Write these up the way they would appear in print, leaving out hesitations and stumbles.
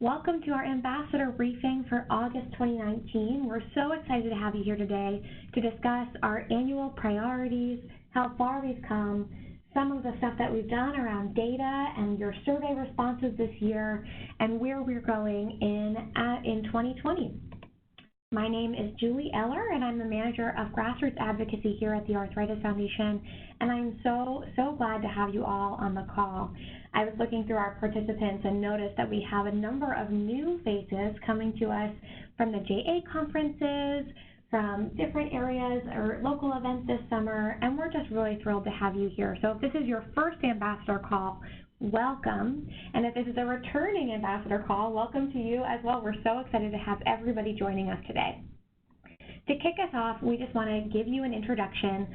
Welcome to our Ambassador Briefing for August 2019. We're so excited to have you here today to discuss our annual priorities, how far we've come, some of the stuff that we've done around data and your survey responses this year, and where we're going in 2020. My name is Julie Eller, and I'm the Manager of Grassroots Advocacy here at the Arthritis Foundation, and I'm so glad to have you all on the call. I was looking through our participants and noticed that we have a number of new faces coming to us from the JA conferences, from different areas or local events this summer, and we're just really thrilled to have you here. So if this is your first Ambassador call, welcome. And if this is a returning Ambassador call, welcome to you as well. We're so excited to have everybody joining us today. To kick us off, we just want to give you an introduction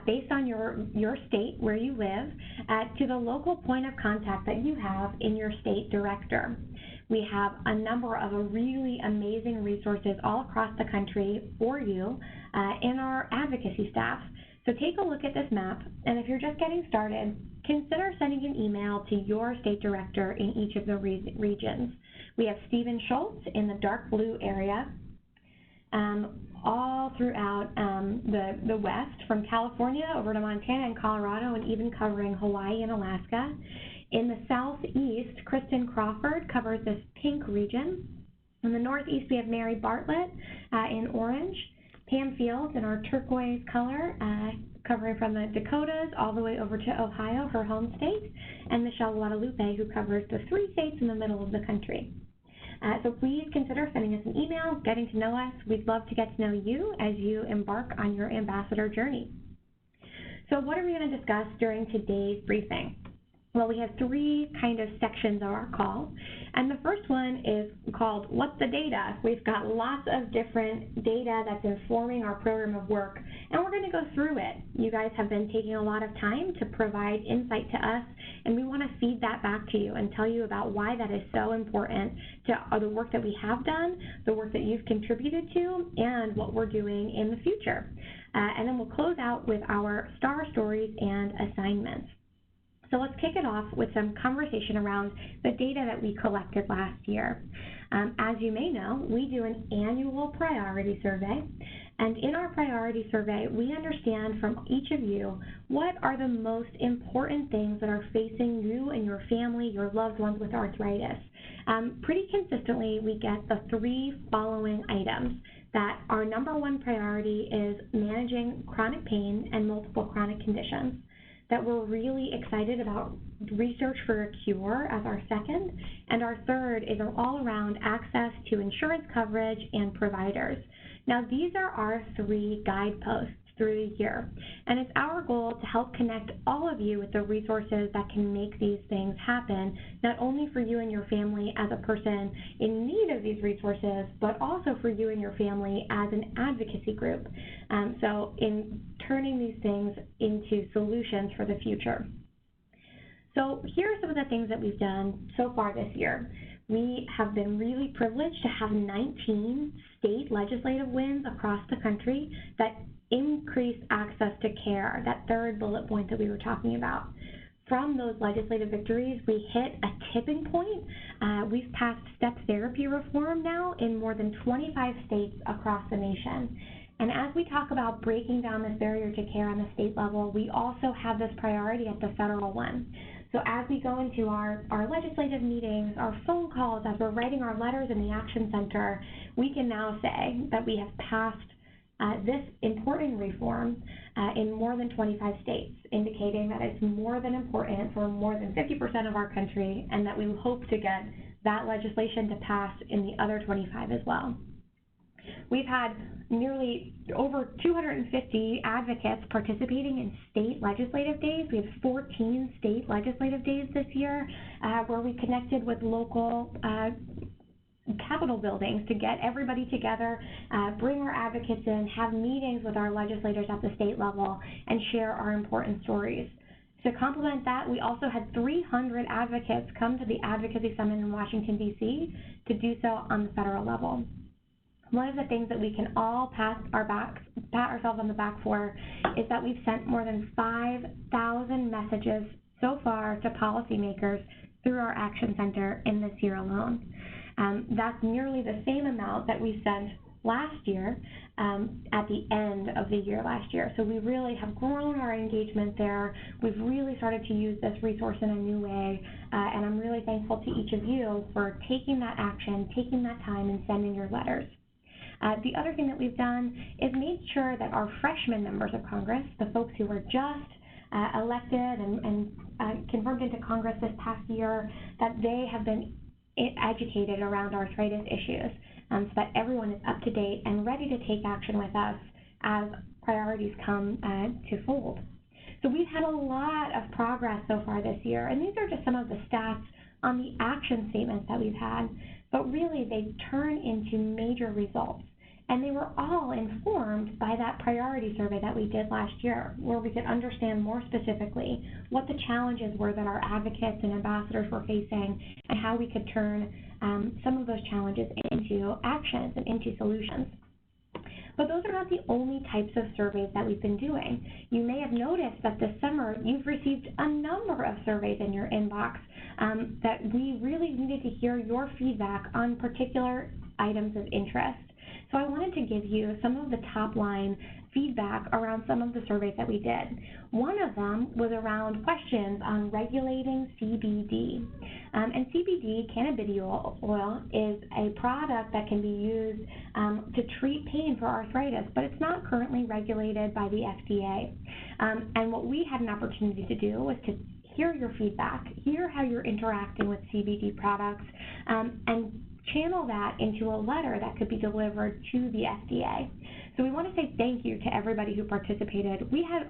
based on your state, where you live, to the local point of contact that you have in your state director. We have a number of really amazing resources all across the country for you in our advocacy staff. So take a look at this map, and if you're just getting started, consider sending an email to your state director in each of the regions. We have Stephen Schultz in the dark blue area, all throughout the West, from California over to Montana and Colorado, and even covering Hawaii and Alaska. In the Southeast, Kristen Crawford covers this pink region. In the Northeast, we have Mary Bartlett in orange, Pam Fields in our turquoise color, covering from the Dakotas all the way over to Ohio, her home state, and Michelle Guadalupe, who covers the 3 states in the middle of the country. So please consider sending us an email, getting to know us. We'd love to get to know you as you embark on your ambassador journey. So what are we going to discuss during today's briefing? Well, we have 3 kind of sections of our call, and the first one is called What's the Data? We've got lots of different data that's informing our program of work, and we're going to go through it. You guys have been taking a lot of time to provide insight to us, and we want to feed that back to you and tell you about why that is so important to the work that we have done, the work that you've contributed to, and what we're doing in the future. And then we'll close out with our star stories and assignments. So let's kick it off with some conversation around the data that we collected last year. As you may know, we do an annual priority survey, and in our priority survey, we understand from each of you what are the most important things that are facing you and your family, your loved ones with arthritis. Pretty consistently, we get the 3 following items: that our number 1 priority is managing chronic pain and multiple chronic conditions, that we're really excited about research for a cure as our second, and our third is all around access to insurance coverage and providers. Now, these are our 3 guideposts through the year, and it's our goal to help connect all of you with the resources that can make these things happen, not only for you and your family as a person in need of these resources, but also for you and your family as an advocacy group. So in turning these things into solutions for the future. So here are some of the things that we've done so far this year. We have been really privileged to have 19 state legislative wins across the country that increase access to care, that third bullet point that we were talking about. From those legislative victories, we hit a tipping point. We've passed step therapy reform now in more than 25 states across the nation. And as we talk about breaking down this barrier to care on the state level, we also have this priority at the federal one. So as we go into our legislative meetings, our phone calls, as we're writing our letters in the Action Center, we can now say that we have passed this important reform in more than 25 states, indicating that it's more than important for more than 50% of our country, and that we hope to get that legislation to pass in the other 25 as well. We've had nearly over 250 advocates participating in state legislative days. We have 14 state legislative days this year where we connected with local Capitol buildings to get everybody together, bring our advocates in, have meetings with our legislators at the state level, and share our important stories. To complement that, we also had 300 advocates come to the Advocacy Summit in Washington, D.C. to do so on the federal level. One of the things that we can all pat ourselves on the back for is that we've sent more than 5,000 messages so far to policymakers through our Action Center in this year alone. That's nearly the same amount that we sent last year at the end of the year last year. So we really have grown our engagement there. We've really started to use this resource in a new way, and I'm really thankful to each of you for taking that action, taking that time, and sending your letters. The other thing that we've done is made sure that our freshman members of Congress, the folks who were just elected and confirmed into Congress this past year, that they have been educated around arthritis issues, so that everyone is up to date and ready to take action with us as priorities come to fold. So we've had a lot of progress so far this year, and these are just some of the stats on the action statements that we've had, but really they turn into major results. And they were all informed by that priority survey that we did last year, where we could understand more specifically what the challenges were that our advocates and ambassadors were facing and how we could turn some of those challenges into actions and into solutions. But those are not the only types of surveys that we've been doing. You may have noticed that this summer you've received a number of surveys in your inbox that we really needed to hear your feedback on particular items of interest. So I wanted to give you some of the top line feedback around some of the surveys that we did. One of them was around questions on regulating CBD. And CBD, cannabidiol oil, is a product that can be used to treat pain for arthritis, but it's not currently regulated by the FDA. And what we had an opportunity to do was to hear your feedback, hear how you're interacting with CBD products, and channel that into a letter that could be delivered to the FDA. So we want to say thank you to everybody who participated. We had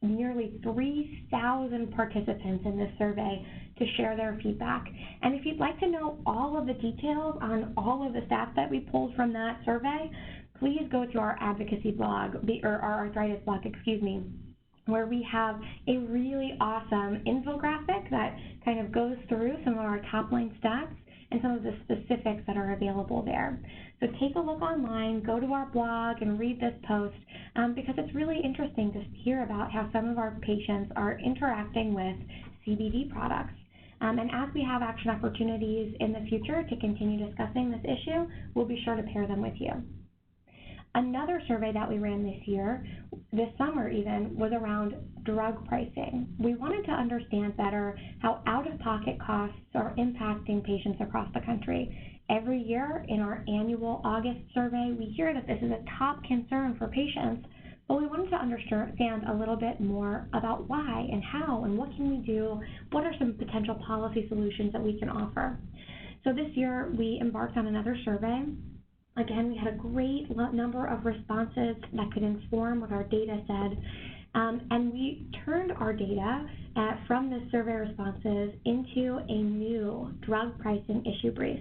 nearly 3,000 participants in this survey to share their feedback. And if you'd like to know all of the details on all of the stats that we pulled from that survey, please go to our advocacy blog, or our arthritis blog, where we have a really awesome infographic that kind of goes through some of our top line stats and some of the specifics that are available there. So take a look online, go to our blog and read this post because it's really interesting to hear about how some of our patients are interacting with CBD products. And as we have action opportunities in the future to continue discussing this issue, we'll be sure to pair them with you. Another survey that we ran this summer even, was around drug pricing. We wanted to understand better how out-of-pocket costs are impacting patients across the country. Every year in our annual August survey, we hear that this is a top concern for patients, but we wanted to understand a little bit more about why and how and what can we do, what are some potential policy solutions that we can offer. So this year we embarked on another survey. Again, we had a great number of responses that could inform what our data said, and we turned our data from the survey responses into a new drug pricing issue brief.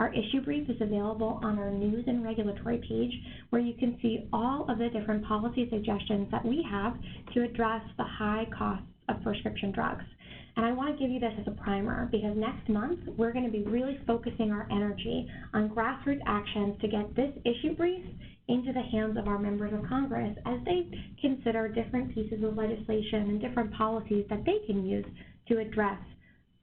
Our issue brief is available on our news and regulatory page, where you can see all of the different policy suggestions that we have to address the high costs of prescription drugs. And I want to give you this as a primer because next month we're going to be really focusing our energy on grassroots actions to get this issue brief into the hands of our members of Congress as they consider different pieces of legislation and different policies that they can use to address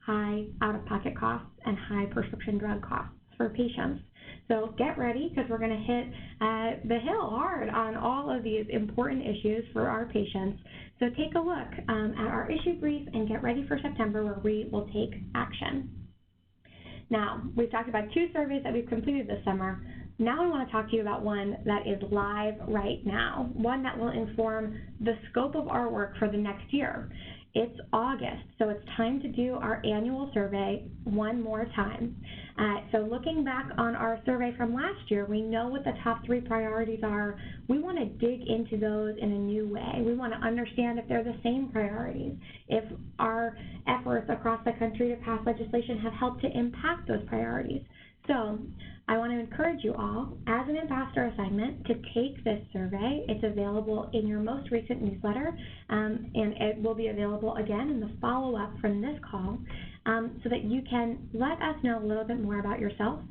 high out-of-pocket costs and high prescription drug costs for patients. So get ready because we're going to hit the hill hard on all of these important issues for our patients. So take a look at our issue brief and get ready for September where we will take action. Now, we've talked about 2 surveys that we've completed this summer. Now I want to talk to you about one that is live right now, one that will inform the scope of our work for the next year. It's August, so it's time to do our annual survey one more time. So looking back on our survey from last year, we know what the top 3 priorities are. We want to dig into those in a new way. We want to understand if they're the same priorities, if our efforts across the country to pass legislation have helped to impact those priorities. So I want to encourage you all, as an ambassador assignment, to take this survey. It's available in your most recent newsletter, and it will be available again in the follow-up from this call, so that you can let us know a little bit more about yourself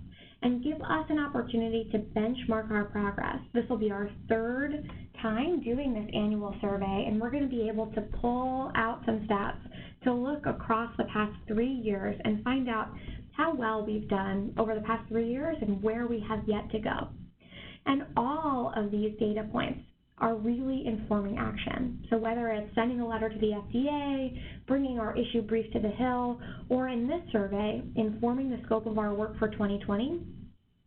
and give us an opportunity to benchmark our progress. This will be our 3rd time doing this annual survey, and we're going to be able to pull out some stats to look across the past 3 years and find out how well we've done over the past 3 years and where we have yet to go. And all of these data points are really informing action. So whether it's sending a letter to the FDA, bringing our issue brief to the Hill, or in this survey, informing the scope of our work for 2020,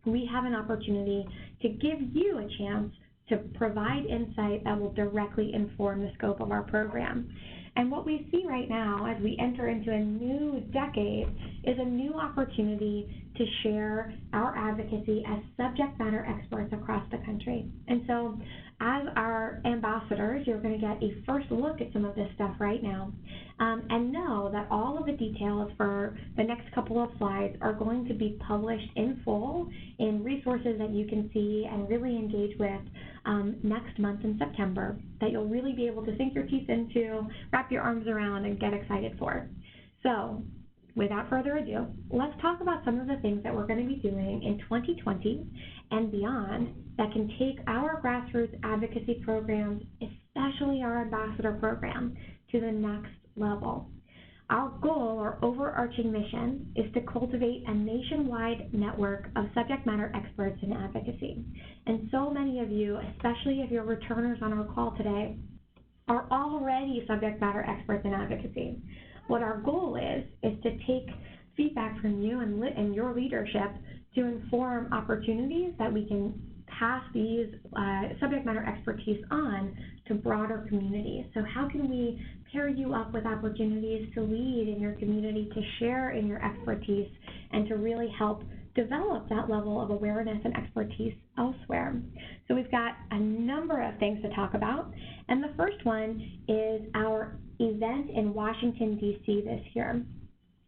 we have an opportunity to give you a chance to provide insight that will directly inform the scope of our program. And what we see right now as we enter into a new decade is a new opportunity to share our advocacy as subject matter experts across the country. And so as our ambassadors, you're going to get a first look at some of this stuff right now, and know that all of the details for the next couple of slides are going to be published in full in resources that you can see and really engage with next month in September, that you'll really be able to sink your teeth into, wrap your arms around, and get excited for. So, without further ado, let's talk about some of the things that we're going to be doing in 2020 and beyond that can take our grassroots advocacy programs, especially our ambassador program, to the next level. Our goal or overarching mission is to cultivate a nationwide network of subject matter experts in advocacy. And so many of you, especially if you're returners on our call today, are already subject matter experts in advocacy. What our goal is to take feedback from you and your leadership to inform opportunities that we can pass these subject matter expertise on to broader communities. So how can we pair you up with opportunities to lead in your community, to share in your expertise, and to really help develop that level of awareness and expertise elsewhere? So we've got a number of things to talk about, and the first one is our event in Washington, D.C. this year.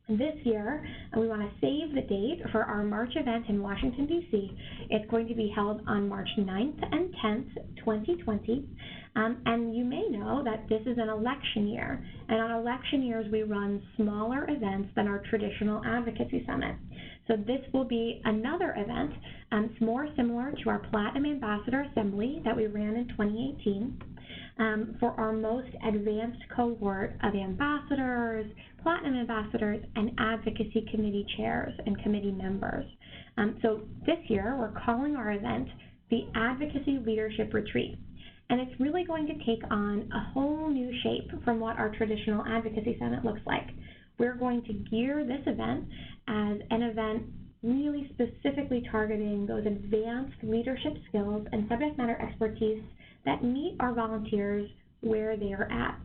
This year, we want to save the date for our March event in Washington, D.C. It's going to be held on March 9th and 10th, 2020. And you may know that this is an election year. And on election years, we run smaller events than our traditional advocacy summit. So this will be another event. It's more similar to our Platinum Ambassador Assembly that we ran in 2018. For our most advanced cohort of ambassadors, platinum ambassadors, and advocacy committee chairs and committee members. So this year, we're calling our event the Advocacy Leadership Retreat. And it's really going to take on a whole new shape from what our traditional advocacy summit looks like. We're going to gear this event as an event really specifically targeting those advanced leadership skills and subject matter expertise that meet our volunteers where they are at.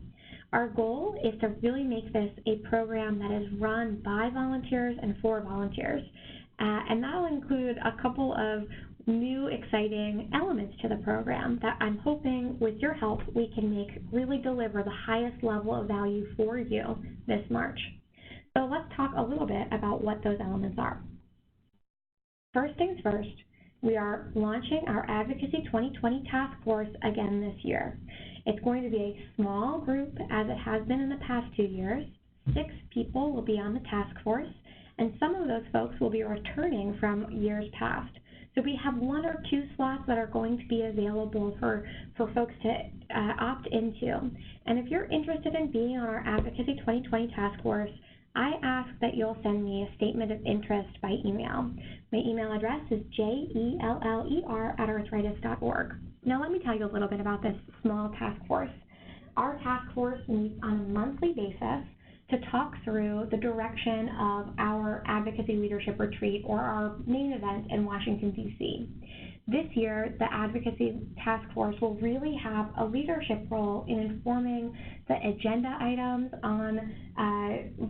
Our goal is to really make this a program that is run by volunteers and for volunteers. And that will include a couple of new exciting elements to the program that I'm hoping with your help we can make really deliver the highest level of value for you this March. So let's talk a little bit about what those elements are. First things first, we are launching our Advocacy 2020 Task Force again this year. It's going to be a small group as it has been in the past 2 years. 6 people will be on the task force, and some of those folks will be returning from years past. So we have 1 or 2 slots that are going to be available for folks to opt into. And if you're interested in being on our Advocacy 2020 Task Force, I ask that you'll send me a statement of interest by email. My email address is jeller@arthritis.org. Now let me tell you a little bit about this small task force. Our task force meets on a monthly basis to talk through the direction of our Advocacy Leadership Retreat, or our main event in Washington, D.C. This year, the Advocacy Task Force will really have a leadership role in informing the agenda items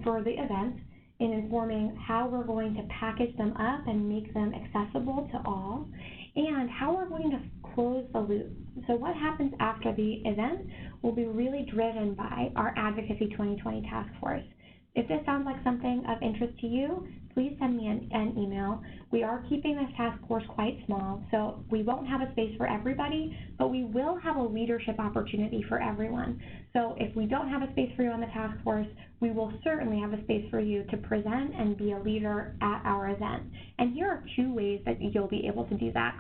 for the event, in informing how we're going to package them up and make them accessible to all, and how we're going to close the loop. So what happens after the event will be really driven by our Advocacy 2020 Task Force. If this sounds like something of interest to you, please send me an email. We are keeping this task force quite small, so we won't have a space for everybody, but we will have a leadership opportunity for everyone. So if we don't have a space for you on the task force, we will certainly have a space for you to present and be a leader at our event. And here are 2 ways that you'll be able to do that.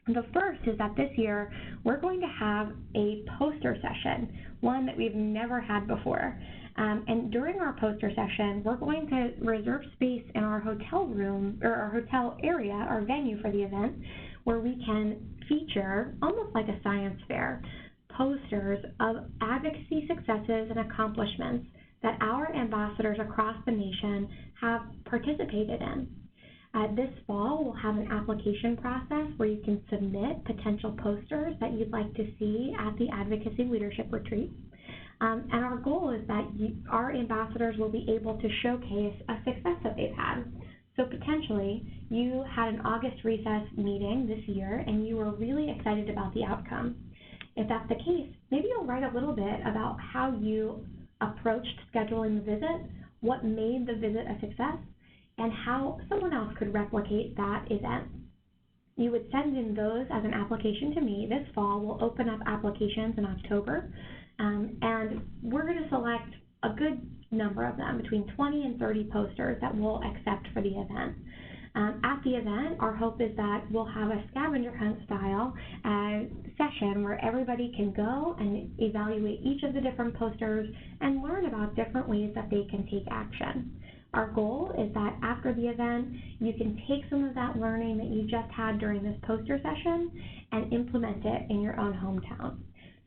The first is that this year, we're going to have a poster session, one that we've never had before. And during our poster session, we're going to reserve space in our hotel room, or our hotel area, our venue for the event, where we can feature, almost like a science fair, posters of advocacy successes and accomplishments that our ambassadors across the nation have participated in. This fall, we'll have an application process where you can submit potential posters that you'd like to see at the Advocacy Leadership Retreat. And our goal is that our ambassadors will be able to showcase a success that they've had. So potentially, you had an August recess meeting this year and you were really excited about the outcome. If that's the case, maybe you'll write a little bit about how you approached scheduling the visit, what made the visit a success, and how someone else could replicate that event. You would send in those as an application to me. This fall, we'll open up applications in October, and we're going to select a good number of them, between 20 and 30 posters that we'll accept for the event. At the event, our hope is that we'll have a scavenger hunt style session where everybody can go and evaluate each of the different posters and learn about different ways that they can take action. Our goal is that after the event, you can take some of that learning that you just had during this poster session and implement it in your own hometown.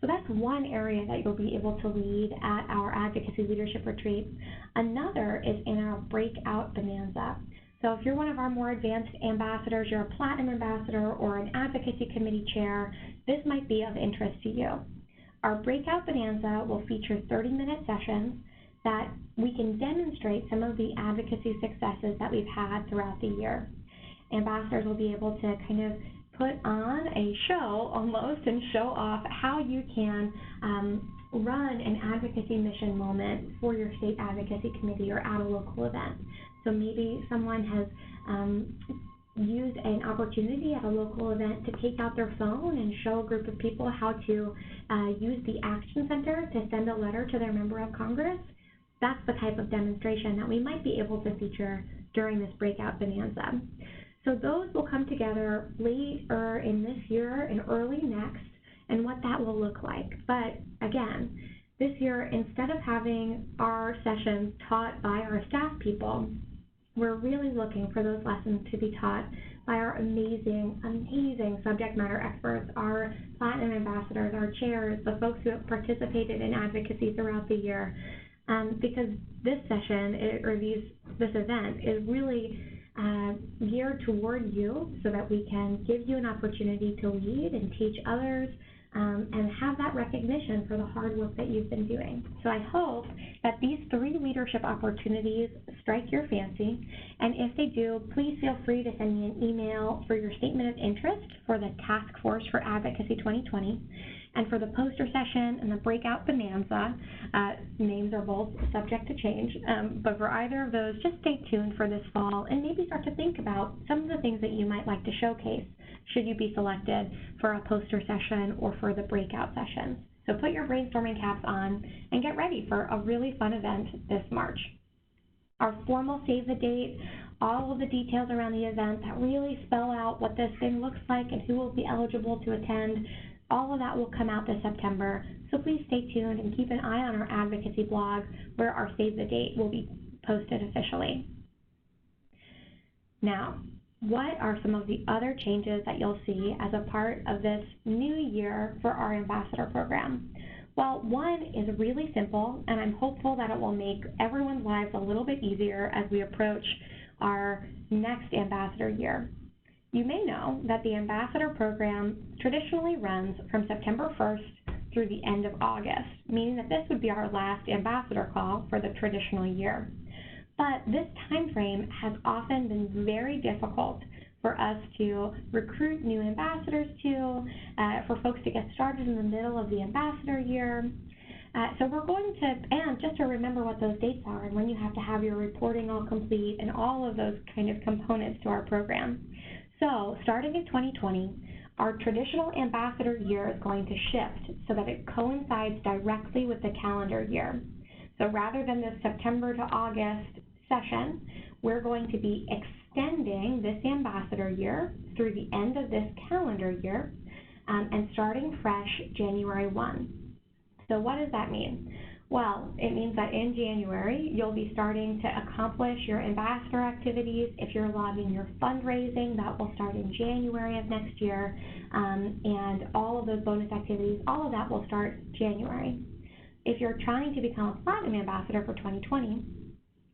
So that's one area that you'll be able to lead at our Advocacy Leadership Retreat. Another is in our Breakout Bonanza. So if you're one of our more advanced ambassadors, you're a Platinum Ambassador or an Advocacy Committee Chair, this might be of interest to you. Our Breakout Bonanza will feature 30-minute sessions that we can demonstrate some of the advocacy successes that we've had throughout the year. Ambassadors will be able to kind of put on a show almost and show off how you can run an advocacy mission moment for your state advocacy committee or at a local event. So maybe someone has used an opportunity at a local event to take out their phone and show a group of people how to use the Action Center to send a letter to their member of Congress. That's the type of demonstration that we might be able to feature during this Breakout Bonanza. So those will come together later in this year and early next, and what that will look like. But again, this year, instead of having our sessions taught by our staff people, we're really looking for those lessons to be taught by our amazing, amazing subject matter experts, our Platinum Ambassadors, our chairs, the folks who have participated in advocacy throughout the year. Because this session, this event is really geared toward you so that we can give you an opportunity to lead and teach others and have that recognition for the hard work that you've been doing. So I hope that these 3 leadership opportunities strike your fancy, and if they do, please feel free to send me an email for your statement of interest for the Task Force for Advocacy 2020. And for the poster session and the Breakout Bonanza, names are both subject to change, but for either of those, just stay tuned for this fall and maybe start to think about some of the things that you might like to showcase should you be selected for a poster session or for the breakout sessions. So put your brainstorming caps on and get ready for a really fun event this March. Our formal save the date, all of the details around the event that really spell out what this thing looks like and who will be eligible to attend, all of that will come out this September, so please stay tuned and keep an eye on our advocacy blog where our save the date will be posted officially. Now, what are some of the other changes that you'll see as a part of this new year for our ambassador program? Well, one is really simple, and I'm hopeful that it will make everyone's lives a little bit easier as we approach our next ambassador year. You may know that the ambassador program traditionally runs from September 1st through the end of August, meaning that this would be our last ambassador call for the traditional year. But this time frame has often been very difficult for us to recruit new ambassadors to, for folks to get started in the middle of the ambassador year. So we're going to, and just to remember what those dates are and when you have to have your reporting all complete and all of those kind of components to our program. So starting in 2020, our traditional ambassador year is going to shift so that it coincides directly with the calendar year. So rather than the September to August session, we're going to be extending this ambassador year through the end of this calendar year and starting fresh January 1. So what does that mean? Well, it means that in January, you'll be starting to accomplish your ambassador activities. If you're logging your fundraising, that will start in January of next year, and all of those bonus activities, all of that will start January. If you're trying to become a Platinum Ambassador for 2020,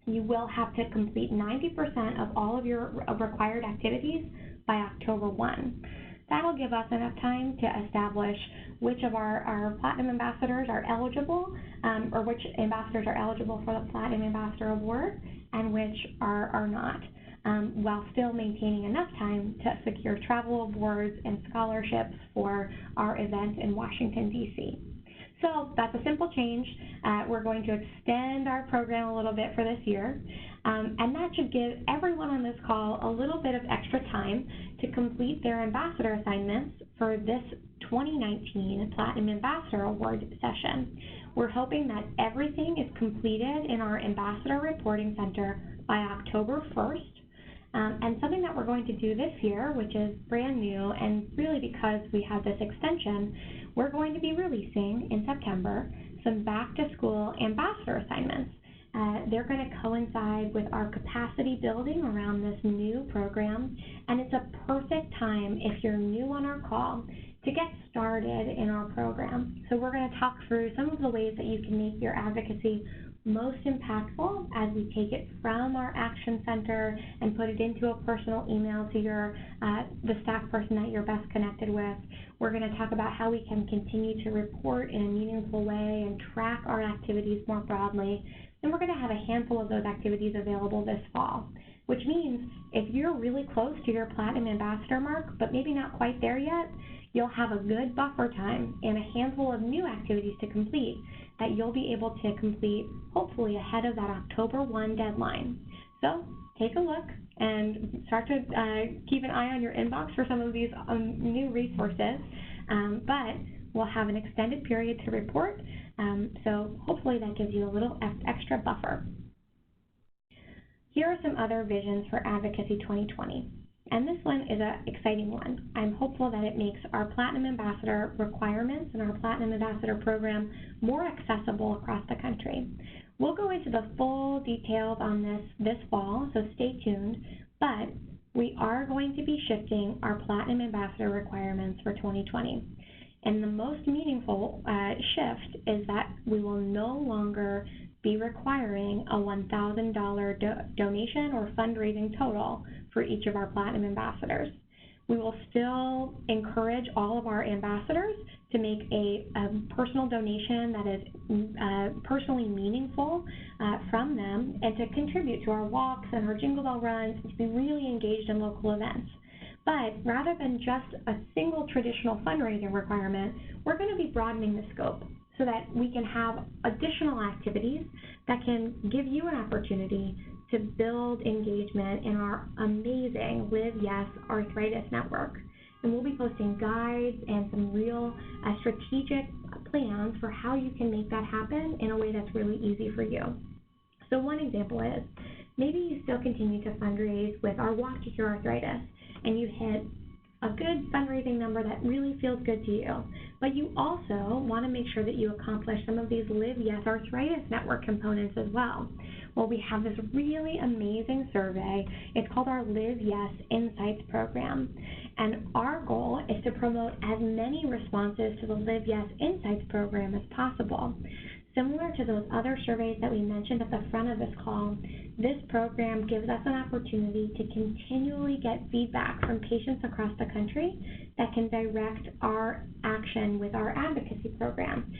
you will have to complete 90% of all of your required activities by October 1. That'll give us enough time to establish which of our Platinum Ambassadors are eligible, or which ambassadors are eligible for the Platinum Ambassador Award and which are not, while still maintaining enough time to secure travel awards and scholarships for our event in Washington, D.C. So that's a simple change. We're going to extend our program a little bit for this year, and that should give everyone on this call a little bit of extra time to complete their ambassador assignments for this 2019 Platinum Ambassador Award session. We're hoping that everything is completed in our Ambassador Reporting Center by October 1st. And something that we're going to do this year, which is brand new, and really because we have this extension, we're going to be releasing in September some back-to-school ambassador assignments. They're going to coincide with our capacity building around this new program, and it's a perfect time if you're new on our call to get started in our program. So we're going to talk through some of the ways that you can make your advocacy most impactful as we take it from our action center and put it into a personal email to the staff person that you're best connected with. We're going to talk about how we can continue to report in a meaningful way and track our activities more broadly. And we're going to have a handful of those activities available this fall, which means if you're really close to your Platinum Ambassador mark, but maybe not quite there yet, you'll have a good buffer time and a handful of new activities to complete that you'll be able to complete hopefully ahead of that October 1 deadline. So take a look and start to keep an eye on your inbox for some of these new resources, but we'll have an extended period to report, so hopefully that gives you a little extra buffer. Here are some other visions for Advocacy 2020. And this one is an exciting one. I'm hopeful that it makes our Platinum Ambassador requirements and our Platinum Ambassador program more accessible across the country. We'll go into the full details on this fall, so stay tuned, but we are going to be shifting our Platinum Ambassador requirements for 2020. And the most meaningful shift is that we will no longer be requiring a $1,000 donation or fundraising total for each of our Platinum Ambassadors. We will still encourage all of our ambassadors to make a personal donation that is personally meaningful from them and to contribute to our walks and our Jingle Bell runs and to be really engaged in local events. But rather than just a single traditional fundraising requirement, we're going to be broadening the scope so that we can have additional activities that can give you an opportunity to build engagement in our amazing Live Yes Arthritis Network. And we'll be posting guides and some real strategic plans for how you can make that happen in a way that's really easy for you. So one example is, maybe you still continue to fundraise with our Walk to Cure Arthritis, and you hit a good fundraising number that really feels good to you. But you also want to make sure that you accomplish some of these Live Yes Arthritis Network components as well. Well, we have this really amazing survey. It's called our Live Yes Insights program. And our goal is to promote as many responses to the Live Yes Insights program as possible. Similar to those other surveys that we mentioned at the front of this call, this program gives us an opportunity to continually get feedback from patients across the country that can direct our action with our advocacy program.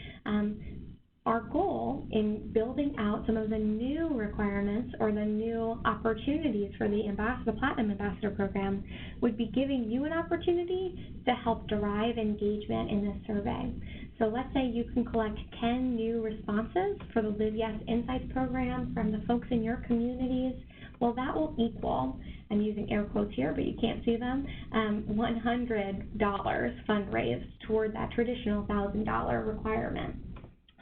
Our goal in building out some of the new requirements or the new opportunities for the Platinum Ambassador program would be giving you an opportunity to help drive engagement in this survey. So let's say you can collect 10 new responses for the Live Yes Insights program from the folks in your communities. Well, that will equal, I'm using air quotes here, but you can't see them, $100 fundraised toward that traditional $1,000 requirement.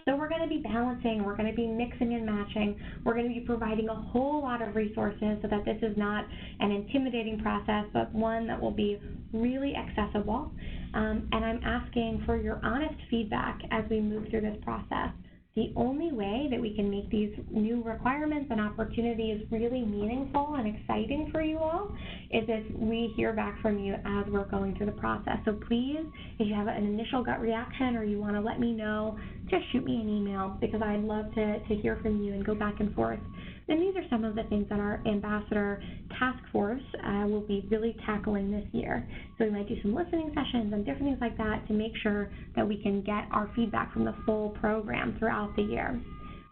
So we're going to be balancing, we're going to be mixing and matching, we're going to be providing a whole lot of resources so that this is not an intimidating process, but one that will be really accessible. And I'm asking for your honest feedback as we move through this process. The only way that we can make these new requirements and opportunities really meaningful and exciting for you all is if we hear back from you as we're going through the process. So please, if you have an initial gut reaction or you want to let me know, just shoot me an email, because I'd love to hear from you and go back and forth. And these are some of the things that our ambassador task force will be really tackling this year. So we might do some listening sessions and different things like that to make sure that we can get our feedback from the full program throughout the year.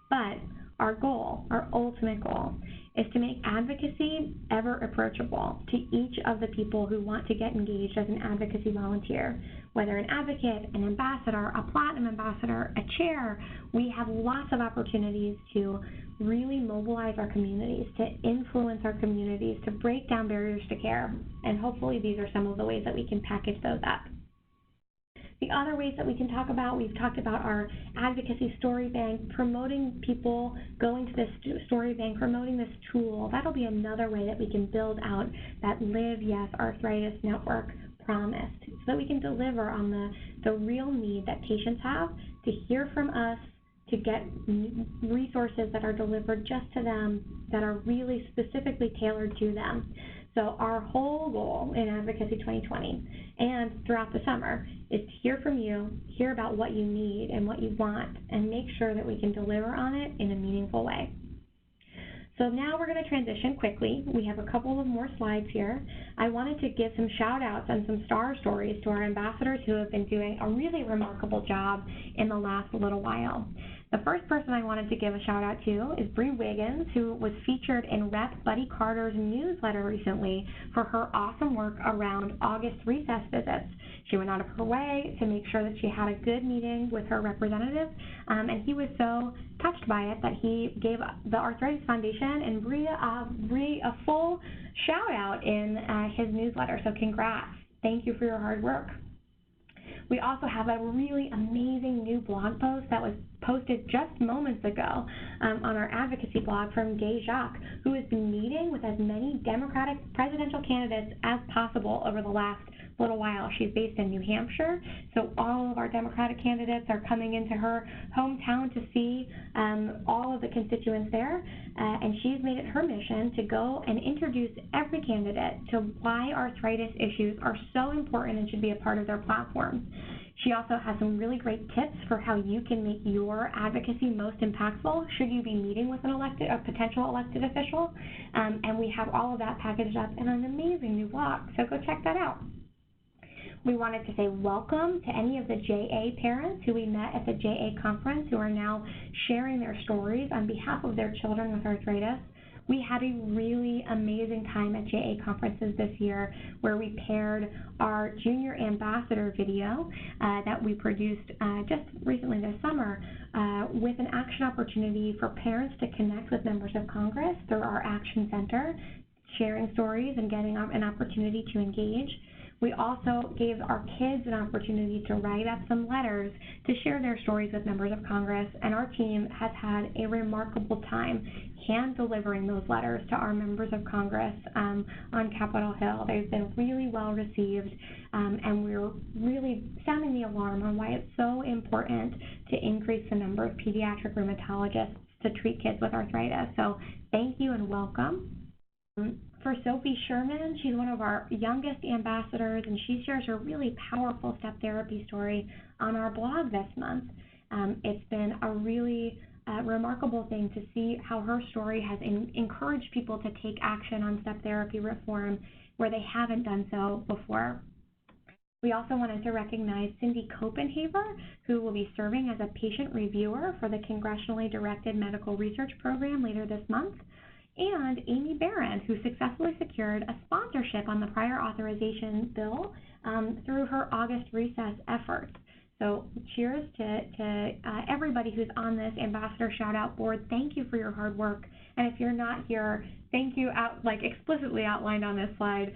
But our goal, our ultimate goal, is to make advocacy ever approachable to each of the people who want to get engaged as an advocacy volunteer. Whether an advocate, an ambassador, a platinum ambassador, a chair, we have lots of opportunities to really mobilize our communities, to influence our communities, to break down barriers to care, and hopefully these are some of the ways that we can package those up. The other ways that we can talk about, we've talked about our Advocacy Storybank, promoting people going to this story bank, promoting this tool. That'll be another way that we can build out that Live Yes Arthritis Network promised, so that we can deliver on the real need that patients have to hear from us, to get resources that are delivered just to them, that are really specifically tailored to them. So our whole goal in Advocacy 2020 and throughout the summer is to hear from you, hear about what you need and what you want, and make sure that we can deliver on it in a meaningful way. So now we're going to transition quickly. We have a couple of more slides here. I wanted to give some shout outs and some star stories to our ambassadors who have been doing a really remarkable job in the last little while. The first person I wanted to give a shout out to is Bree Wiggins, who was featured in Rep. Buddy Carter's newsletter recently for her awesome work around August recess visits. She went out of her way to make sure that she had a good meeting with her representative, and he was so touched by it that he gave the Arthritis Foundation and Bree a full shout out in his newsletter. So congrats. Thank you for your hard work. We also have a really amazing new blog post that was posted just moments ago on our advocacy blog from Gay Jacques, who has been meeting with as many Democratic presidential candidates as possible over the last little while. She's based in New Hampshire, so all of our Democratic candidates are coming into her hometown to see all of the constituents there, and she's made it her mission to go and introduce every candidate to why arthritis issues are so important and should be a part of their platforms. She also has some really great tips for how you can make your advocacy most impactful should you be meeting with a potential elected official, and we have all of that packaged up in an amazing new blog, so go check that out. We wanted to say welcome to any of the JA parents who we met at the JA conference who are now sharing their stories on behalf of their children with arthritis. We had a really amazing time at JA conferences this year where we paired our junior ambassador video that we produced just recently this summer with an action opportunity for parents to connect with members of Congress through our Action Center, sharing stories and getting an opportunity to engage. We also gave our kids an opportunity to write up some letters to share their stories with members of Congress, and our team has had a remarkable time hand-delivering those letters to our members of Congress on Capitol Hill. They've been really well received, and we're really sounding the alarm on why it's so important to increase the number of pediatric rheumatologists to treat kids with arthritis. So thank you and welcome. For Sophie Sherman, she's one of our youngest ambassadors, and she shares her really powerful step therapy story on our blog this month. It's been a really remarkable thing to see how her story has encouraged people to take action on step therapy reform where they haven't done so before. We also wanted to recognize Cindy Copenhaver, who will be serving as a patient reviewer for the Congressionally Directed Medical Research Program later this month, and Amy Barron, who successfully secured a sponsorship on the prior authorization bill through her August recess efforts. So cheers to everybody who's on this ambassador shout-out board. Thank you for your hard work. And if you're not here, thank you explicitly outlined on this slide.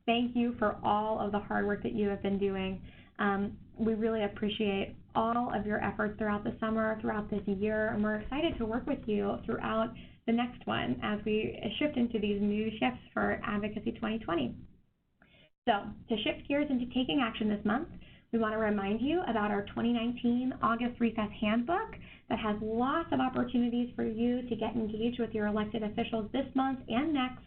Thank you for all of the hard work that you have been doing. We really appreciate all of your efforts throughout the summer, throughout this year, and we're excited to work with you throughout the next one as we shift into these new shifts for Advocacy 2020. So to shift gears into taking action this month, We want to remind you about our 2019 August Recess Handbook that has lots of opportunities for you to get engaged with your elected officials this month and next.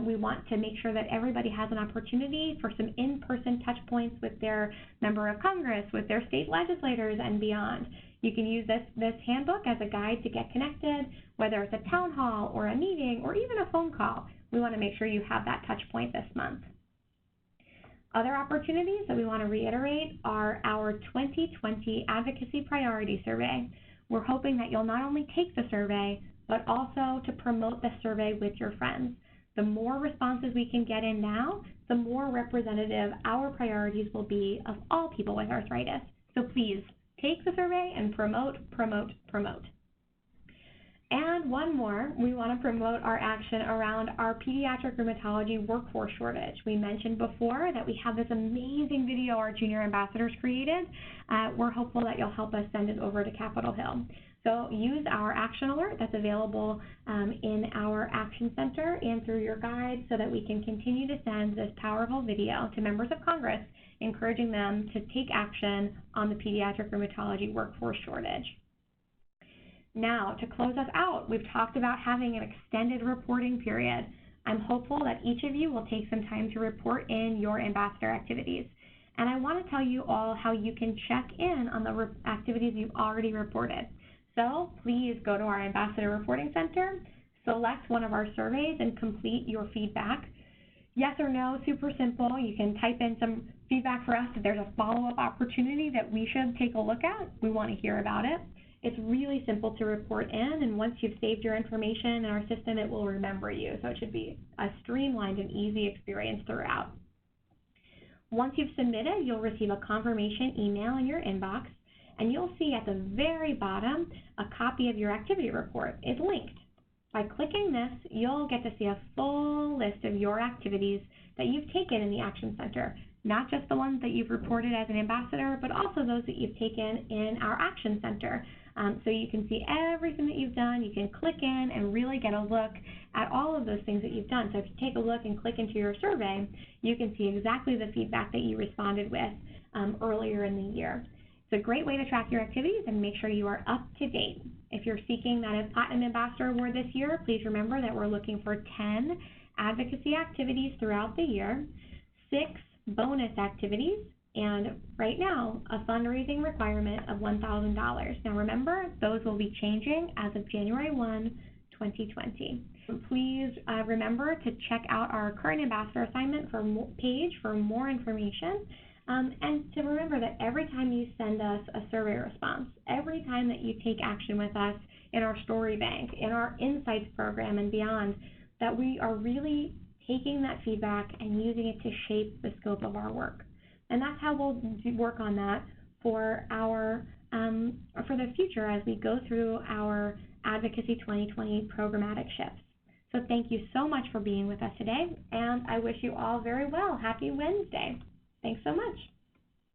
We want to make sure that everybody has an opportunity for some in-person touch points with their member of Congress, with their state legislators, and beyond. You can use this handbook as a guide to get connected, whether it's a town hall or a meeting or even a phone call. We want to make sure you have that touch point this month. Other opportunities that we want to reiterate are our 2020 Advocacy Priority Survey. We're hoping that you'll not only take the survey, but also to promote the survey with your friends. The more responses we can get in now, the more representative our priorities will be of all people with arthritis. So please, take the survey and promote, promote, promote. And one more, we want to promote our action around our pediatric rheumatology workforce shortage. We mentioned before that we have this amazing video our junior ambassadors created. We're hopeful that you'll help us send it over to Capitol Hill. So use our action alert that's available in our Action Center and through your guide so that we can continue to send this powerful video to members of Congress, encouraging them to take action on the pediatric rheumatology workforce shortage. Now, to close us out, we've talked about having an extended reporting period. I'm hopeful that each of you will take some time to report in your ambassador activities. And I want to tell you all how you can check in on the activities you've already reported. So please go to our Ambassador Reporting Center, select one of our surveys, and complete your feedback. Yes or no, super simple. You can type in some feedback for us if there's a follow-up opportunity that we should take a look at. We want to hear about it. It's really simple to report in, and once you've saved your information in our system, it will remember you. So it should be a streamlined and easy experience throughout. Once you've submitted, you'll receive a confirmation email in your inbox, and you'll see at the very bottom a copy of your activity report. It's linked. By clicking this, you'll get to see a full list of your activities that you've taken in the Action Center, not just the ones that you've reported as an ambassador, but also those that you've taken in our Action Center. So you can see everything that you've done. You can click in and really get a look at all of those things that you've done. So if you take a look and click into your survey, you can see exactly the feedback that you responded with earlier in the year. It's a great way to track your activities and make sure you are up to date. If you're seeking that Platinum Ambassador Award this year, please remember that we're looking for 10 advocacy activities throughout the year, 6 bonus activities, and right now, a fundraising requirement of $1,000. Now remember, those will be changing as of January 1, 2020. Please remember to check out our current ambassador assignment page for more information. And to remember that every time you send us a survey response, every time that you take action with us in our story bank, in our insights program and beyond, that we are really taking that feedback and using it to shape the scope of our work. And that's how we'll work on that for the future as we go through our Advocacy 2020 programmatic shifts. So thank you so much for being with us today, and I wish you all very well. Happy Wednesday. Thanks so much.